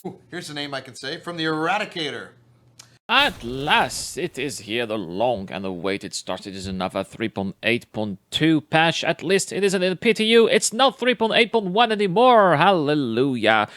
Ooh, here's a name I can say from the Eradicator. At last, it is here, the long and awaited start. It is another 3.8.2 patch. At least it isn't in the PTU. It's not 3.8.1 anymore. Hallelujah.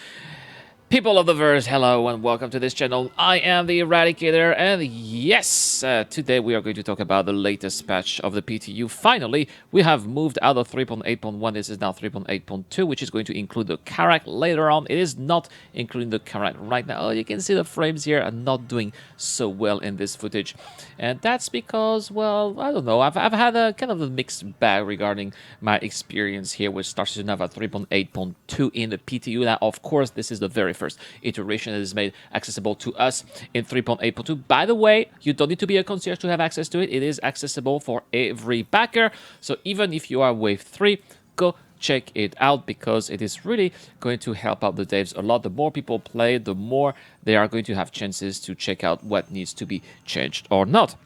People of the verse, hello and welcome to this channel. I am the Eradicator, and yes, today we are going to talk about the latest patch of the PTU. Finally, we have moved out of 3.8.1. This is now 3.8.2, which is going to include the Karak later on. It is not including the Karak right now. You can see the frames here are not doing so well in this footage, and that's because, well, I don't know. I've had a kind of a mixed bag regarding my experience here with Star Citizen Nova 3.8.2 in the PTU. Now, of course, this is the very first iteration that is made accessible to us in 3.8.2. By the way, you don't need to be a concierge to have access to it. It is accessible for every backer. So even if you are wave 3, go check it out because it is really going to help out the devs a lot. The more people play, the more they are going to have chances to check out what needs to be changed or not.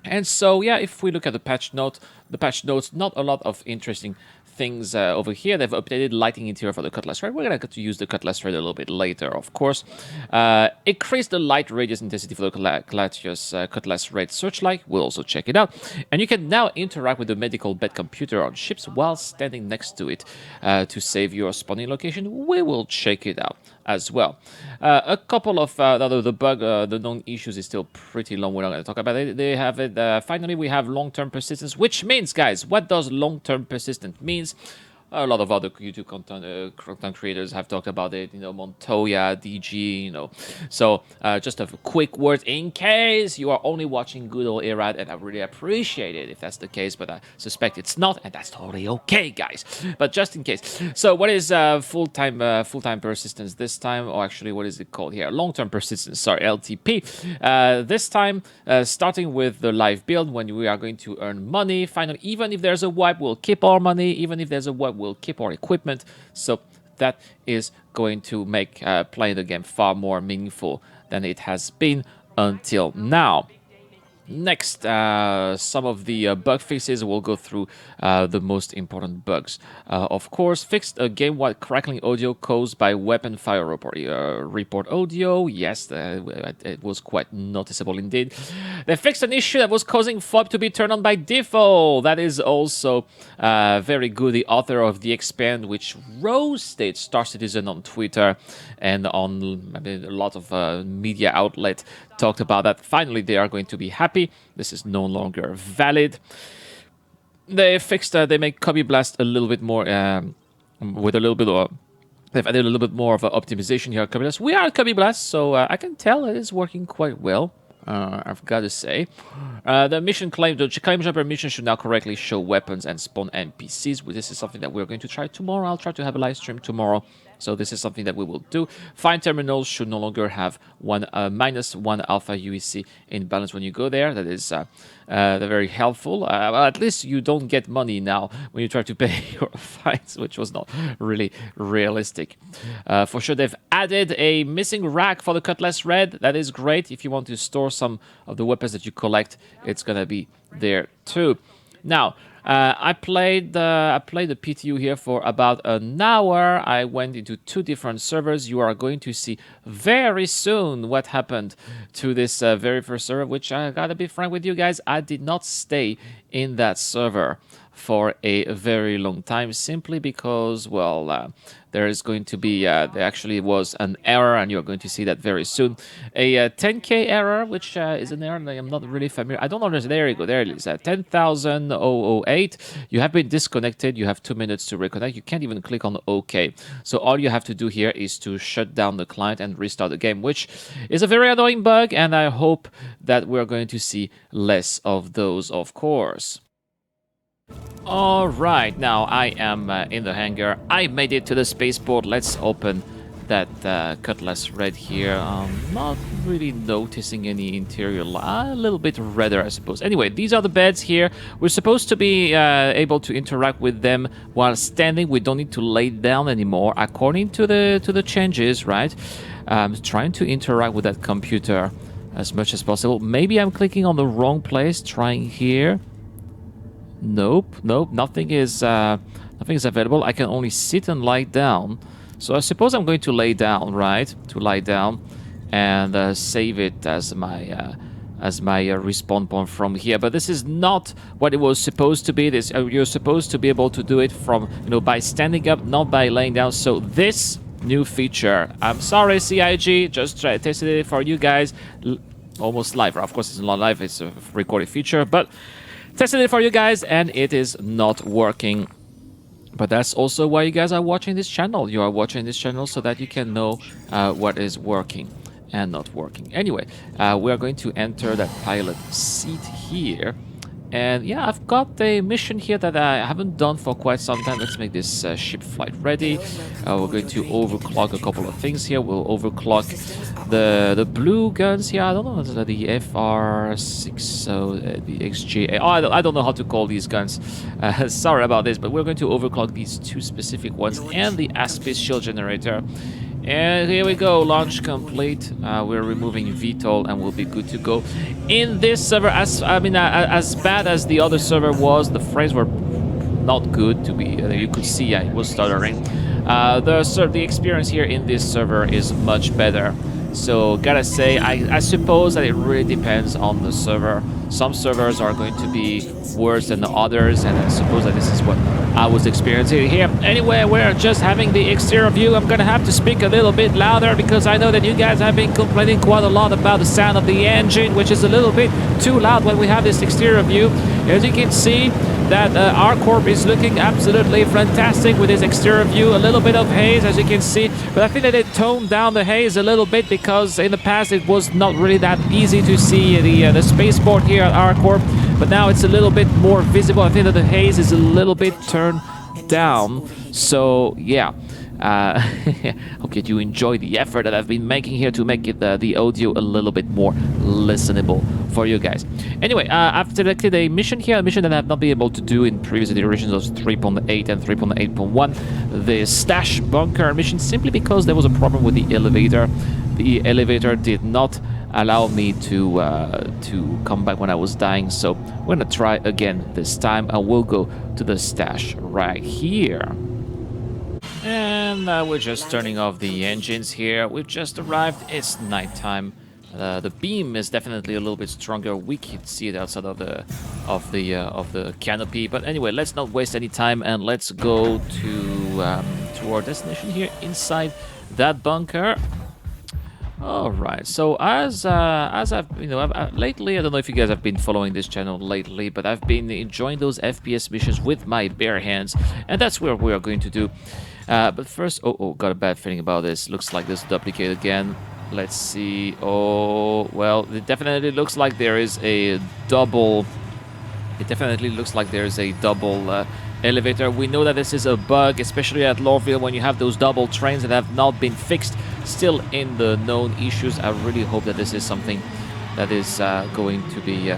And so, yeah, if we look at the patch notes, not a lot of interesting things over here. They've updated lighting interior for the Cutlass Red. We're going to get to use the Cutlass Red a little bit later, of course. Increase the light radius intensity for the Gladius Cutlass Red Searchlight. We'll also check it out. And you can now interact with the medical bed computer on ships while standing next to it to save your spawning location. We will check it out as well. A couple of the known issues is still pretty long. We're not going to talk about it. They have it. Finally, we have long-term persistence, which means, guys, what does long-term persistence means? A lot of other YouTube content creators have talked about it, Montoya, DG, So just a quick word in case you are only watching good old Erad, and I really appreciate it if that's the case, but I suspect it's not, and that's totally okay, guys. But just in case. So what is full-time persistence this time? Or actually, what is it called here? Long-term persistence, sorry, LTP. This time, starting with the live build, when we are going to earn money. Finally, even if there's a wipe, we'll keep our money. Even if there's a wipe, we'll keep our equipment. So that is going to make playing the game far more meaningful than it has been until now. Next, some of the bug fixes. We'll go through the most important bugs. Of course, fixed a game-wide crackling audio caused by weapon fire report audio. Yes, it was quite noticeable indeed. They fixed an issue that was causing FOB to be turned on by default. That is also very good. The author of The Expand, which roasted Star Citizen on Twitter and on a lot of media outlets, talked about that. Finally, they are going to be happy. This is no longer valid. They fixed they make Copy Blast a little bit more with a little bit of they've added a little bit more of optimization here at Copy Blast. We are at Copy Blast, so I can tell it is working quite well. I've got to say. The claim jumper mission should now correctly show weapons and spawn NPCs. This is something that we're going to try tomorrow. I'll try to have a live stream tomorrow. So this is something that we will do. Find terminals should no longer have -1 alpha UEC in balance when you go there. That is very helpful. Well, at least you don't get money now when you try to pay your fines, which was not really realistic. For sure, they've added a missing rack for the Cutlass Red. That is great. If you want to store some of the weapons that you collect, it's going to be there too. Now, I played the PTU here for about an hour. I went into 2 different servers. You are going to see very soon what happened to this very first server, which I gotta be frank with you guys, I did not stay in that server for a very long time, simply because, well, there is going to be, there actually was an error, and you're going to see that very soon. A 10K error, which is an error that I'm not really familiar. I don't understand. There you go. There it is. 10,008. You have been disconnected. You have 2 minutes to reconnect. You can't even click on OK. So all you have to do here is to shut down the client and restart the game, which is a very annoying bug, and I hope that we're going to see less of those, of course. Alright, now I am in the hangar. I made it to the spaceport. Let's open that Cutlass Red here. Not really noticing any interior. A little bit redder, I suppose. Anyway, these are the beds here. We're supposed to be able to interact with them while standing. We don't need to lay down anymore, according to the changes, right? I'm trying to interact with that computer as much as possible. Maybe I'm clicking on the wrong place. Trying here. Nope, nothing is available. I can only sit and lie down. So I suppose I'm going to lay down, right? To lie down and save it as my respawn point from here. But this is not what it was supposed to be. This you're supposed to be able to do it from, by standing up, not by laying down. So this new feature, I'm sorry CIG, just tested it for you guys almost live. Of course it's not live, it's a recorded feature, but tested it for you guys and it is not working. But that's also why you guys are watching this channel. You are watching this channel so that you can know what is working and not working. Anyway, we are going to enter that pilot seat here. And yeah, I've got a mission here that I haven't done for quite some time. Let's make this ship flight ready. We're going to overclock a couple of things here. We'll overclock the blue guns here. I don't know, the FR6, so the XJ. Oh, I don't know how to call these guns. Sorry about this, but we're going to overclock these two specific ones and the Aspis shield generator. And here we go, launch complete. We're removing VTOL and we'll be good to go. In this server, as bad as the other server was, the frames were not good to be. You could see it was stuttering. The experience here in this server is much better. So gotta say, I suppose that it really depends on the server. Some servers are going to be worse than the others, and I suppose that this is what I was experiencing here. Anyway, we're just having the exterior view. I'm gonna have to speak a little bit louder because I know that you guys have been complaining quite a lot about the sound of the engine, which is a little bit too loud when we have this exterior view. As you can see, that ArcCorp is looking absolutely fantastic with his exterior view. A little bit of haze, as you can see, but I think that they toned down the haze a little bit because in the past it was not really that easy to see the spaceport here at ArcCorp, but now it's a little bit more visible. I think that the haze is a little bit turned down. So yeah, hope that you enjoy the effort that I've been making here to make it the audio a little bit more listenable for you guys. Anyway, I've selected a mission here, a mission that I've not been able to do in previous iterations of 3.8 and 3.8.1, the stash bunker mission, simply because there was a problem with the elevator. The elevator did not allow me to come back when I was dying, so we're gonna try again this time. I will go to the stash right here. And we're just turning off the engines here. We've just arrived. It's nighttime. The beam is definitely a little bit stronger. We can see it outside of the canopy. But anyway, let's not waste any time and let's go to our destination here inside that bunker. All right. So as I've lately, I don't know if you guys have been following this channel lately, but I've been enjoying those FPS missions with my bare hands, and that's where we are going to do. But first, got a bad feeling about this. Looks like this duplicate again. Let's see. Oh, well, it definitely looks like there is a double. It definitely looks like there is a double elevator. We know that this is a bug, especially at Lorville, when you have those double trains that have not been fixed. Still in the known issues. I really hope that this is something that is going to be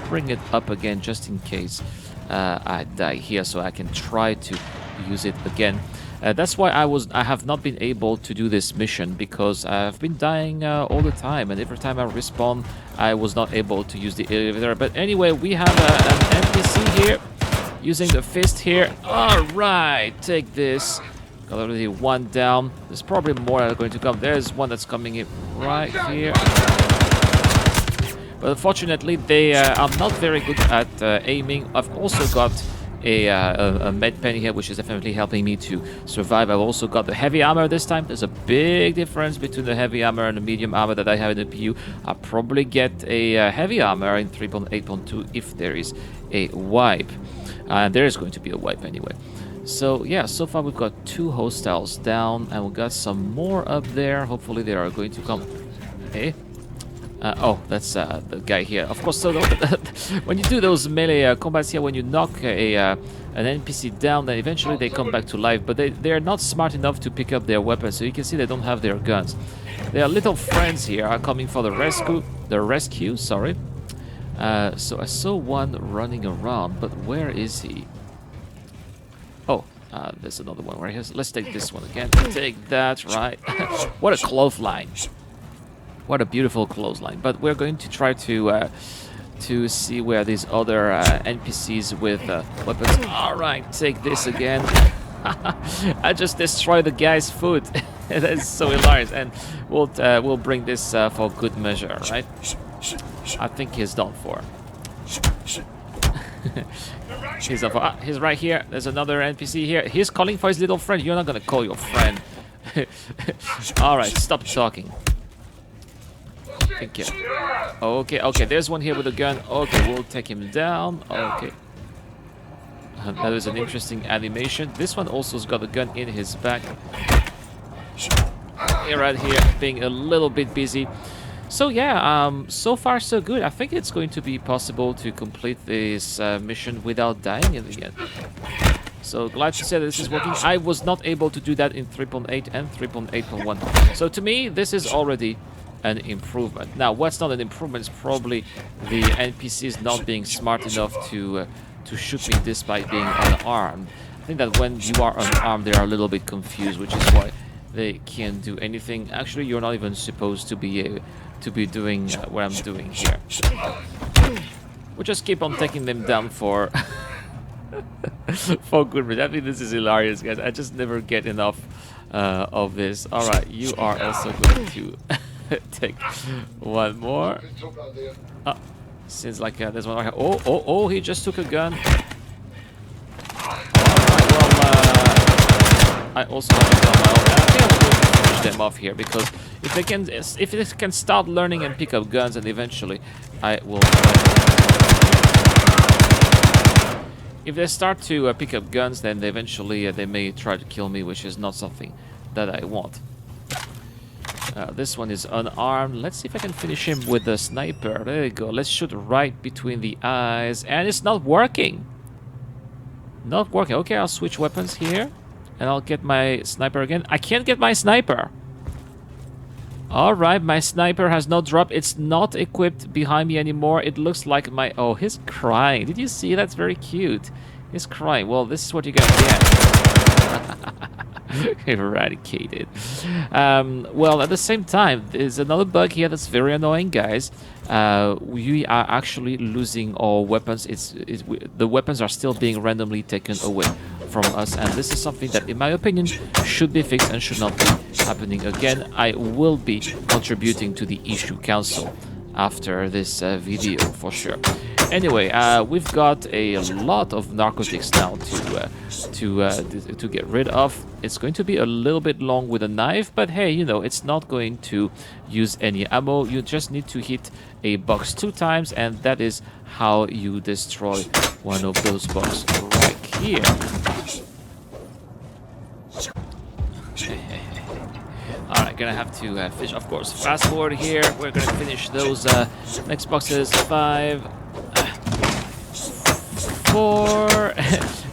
bring it up again, just in case I die here, so I can try to use it again. That's why I have not been able to do this mission, because I've been dying all the time, and every time I respawn I was not able to use the elevator. But anyway, we have an NPC here using the fist here. All right, take this. Got already one down. There's probably more that are going to come. There's one that's coming in right here. But unfortunately, they are not very good at aiming. I've also got a med pen here, which is definitely helping me to survive. I've also got the heavy armor this time. There's a big difference between the heavy armor and the medium armor that I have in the PU. I'll probably get a heavy armor in 3.8.2 if there is a wipe. And there is going to be a wipe anyway. So yeah, so far we've got 2 hostiles down, and we've got some more up there. Hopefully they are going to come. Hey. Oh, that's the guy here. Of course, so when you do those melee combats here, when you knock an NPC down, then eventually they come back to life. But they're not smart enough to pick up their weapons, so you can see they don't have their guns. Their little friends here are coming for the rescue. Sorry. So I saw one running around, but where is he? Oh, there's another one right here. So let's take this one again. Take that, right? What a clothesline. What a beautiful clothesline. But we're going to try to see where these other NPCs with weapons. All right, take this again. I just destroyed the guy's food. That is so hilarious, and we'll bring this for good measure, right? I think he's done for. He's done for. He's right here. There's another NPC here. He's calling for his little friend. You're not gonna call your friend. All right, stop talking. Thank you. Okay, okay. There's one here with a gun. Okay, we'll take him down. Okay. That is an interesting animation. This one also's got a gun in his back. Right here, being a little bit busy. So yeah, so far so good. I think it's going to be possible to complete this mission without dying in the end. So glad to say that this is working. I was not able to do that in 3.8 and 3.8.1. So to me, this is already an improvement. Now, what's not an improvement is probably the NPCs not being smart enough to shoot me despite being unarmed. I think that when you are unarmed, they are a little bit confused, which is why they can't do anything. Actually, you're not even supposed to be doing what I'm doing here. We'll just keep on taking them down for for good reason. I think this is hilarious, guys. I just never get enough of this. All right, you are also going to take one more. Seems like there's one right here. Oh, he just took a gun. Alright, well, I also have to tell my own. I think I'm going to finish them off here, because if they can start learning and pick up guns, and eventually I will. If they start to pick up guns, then eventually they may try to kill me, which is not something that I want. This one is unarmed. Let's see if I can finish him with the sniper. There you go. Let's shoot right between the eyes. And it's not working. Not working. Okay, I'll switch weapons here. And I'll get my sniper again. I can't get my sniper. Alright, my sniper has not dropped. It's not equipped behind me anymore. It looks like my... Oh, he's crying. Did you see? That's very cute. He's crying. Well, this is what you're gonna get. Eradicated. Well, at the same time, there's another bug here that's very annoying, guys. We are actually losing our weapons. The weapons are still being randomly taken away from us, and this is something that, in my opinion, should be fixed and should not be happening again. I will be contributing to the issue council after this video for sure. Anyway, we've got a lot of narcotics now to get rid of. It's going to be a little bit long with a knife, but hey, you know, it's not going to use any ammo. You just need to hit a box 2 times, and that is how you destroy one of those boxes right here. Alright, gonna have to finish, of course. Fast forward here. We're gonna finish those next boxes. 5, 4.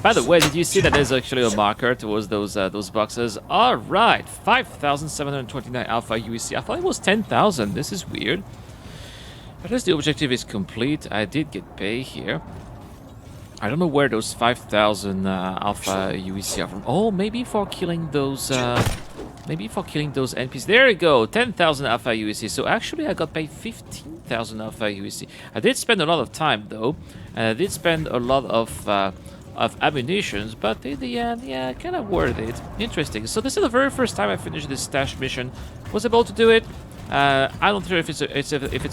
By the way, did you see that there's actually a marker towards those boxes? All right, 5,729 alpha UEC. I thought it was 10,000. This is weird. But as the objective is complete, I did get pay here. I don't know where those 5,000 alpha UEC are from. Oh, maybe for killing those. Maybe for killing those NPCs. There you go, 10,000 alpha UEC. So actually, I got paid 15,000 alpha UEC. I did spend a lot of time though, and I did spend a lot of ammunitions, but in the end, yeah, kind of worth it. Interesting. So this is the very first time I finished this stash mission. Was able to do it. I don't know if it's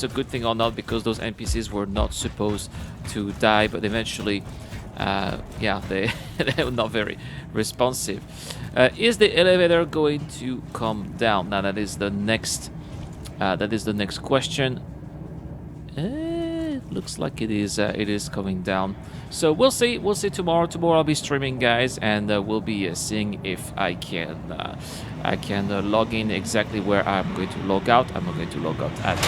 a good thing or not, because those NPCs were not supposed to die, but eventually, yeah, they were not very responsive. Is the elevator going to come down? Now that is the next question. It looks like it is coming down. So we'll see tomorrow. Tomorrow I'll be streaming, guys, and we'll be seeing if I can log in exactly where I'm going to log out. I'm not going to log out at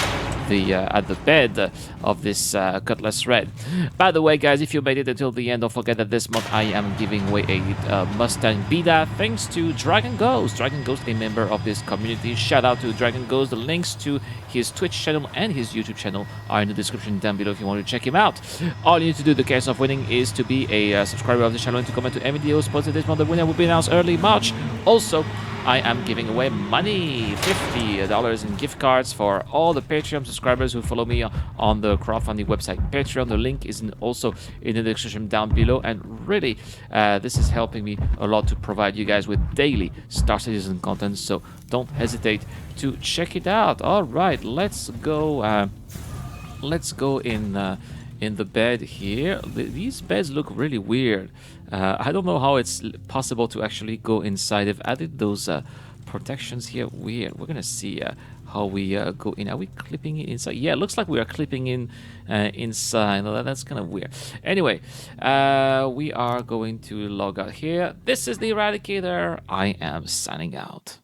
the bed of this Cutlass Red. By the way, guys, if you made it until the end, don't forget that this month I am giving away a Mustang Beta thanks to Dragon Ghost. Dragon Ghost, a member of this community. Shout out to Dragon Ghost. The links to his Twitch channel and his YouTube channel are in the description down below if you want to check him out. All you need to do in the case of winning is to be a subscriber of the channel and to comment to any videos posted this month. The winner will be announced early March. Also, I am giving away money, $50 in gift cards for all the Patreon subscribers who follow me on the crowdfunding website Patreon. The link is also in the description down below, and really this is helping me a lot to provide you guys with daily Star Citizen content, so don't hesitate to check it out. All right, let's go in the bed here. These beds look really weird. I don't know how it's possible to actually go inside. They've added those protections here. Weird. We're gonna see how we go in. Are we clipping it inside? Yeah, it looks like we are clipping in inside. That's kind of weird. Anyway, we are going to log out here. This is the Eradicator. I am signing out.